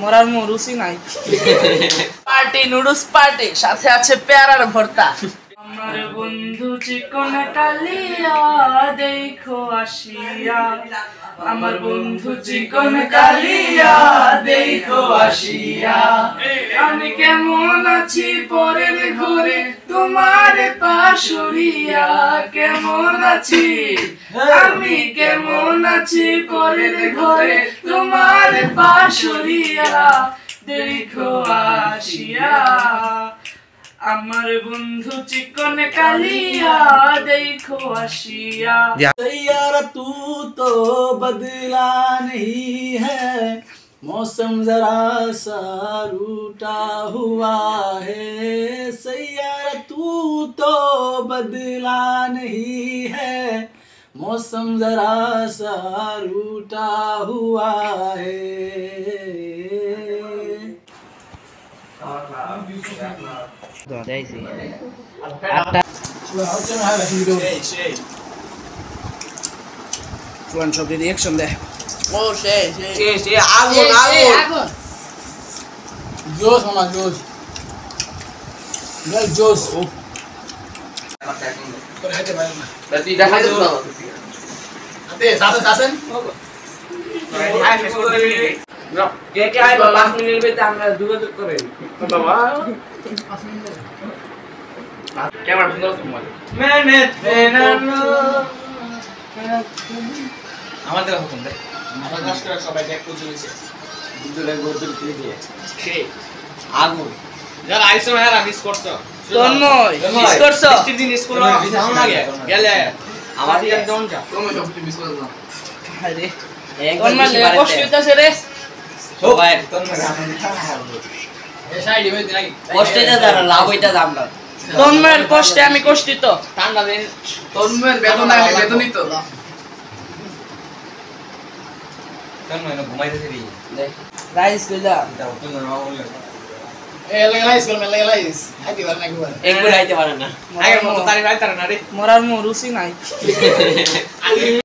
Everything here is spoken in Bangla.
মরার রুচি নাই। পার্টি নুডলস পার্টি সাথে আছে পেয়ারার ভর্তা। আমার বন্ধু চিকন কালিয়া দেখো আসিয়া, আমার বন্ধু চিকন কালিয়া দেখো আসিয়া। আমি কেমন আছি পরের ঘরে তোমার পাশুরিয়া, কেমন আছি আমি কেমন আছি পরের ঘরে তোমার পাশুরিয়া দেখো আসিয়া। আমার বন্ধু চিকন কালিয়া देखो आशिया। यारा तू तो बदला नहीं है, मौसम जरा सा रूठा हुआ है। सैयारा तू तो बदला नहीं है, मौसम जरा सा रूठा हुआ है। One shot reaction there. Oh, shit. Agun. Josh, mama, Josh. Well, Josh. Oh. Berarti dah ada tuh. Ate, sasen. Kayak ayo 5 menit lebih আমরা যোগাযোগ করেন বাবা 5 মিনিট ক্যামেরা সুন্দর তোমার মেনেট ফেনানো আমাদের হুকুম দে আমরা কাজ করে সবাই ব্যাক করে দিয়েছে দুজনে গোদর দিয়ে সেই আগুন যারা আইসো না মিস করছো তন্ময় মিস করছো 60 দিন মিস করো যাও না গেলে আমাদের একদম যা তুমি সব মিস করো না আরে তন্ময় লে কষ্ট হইতাছে রে সবাই তন্ময় এই সাইডে হইতে নাকি কষ্টে যা লাভ হইতা আমরা তন্ময়ের কষ্টে আমি কষ্টিত ঠান্ডা দিন তন্ময়ের বেদনা বেদনিত তন্ময় না ঘুমাইতেছে রে দেখ রাইস কইলা দাও তুমি নাও বলে লাইস হাইতে পারে না একবার একবার হাইতে পারে না আগের মতো তারি পাইতারে না রে মরার রুচি নাই।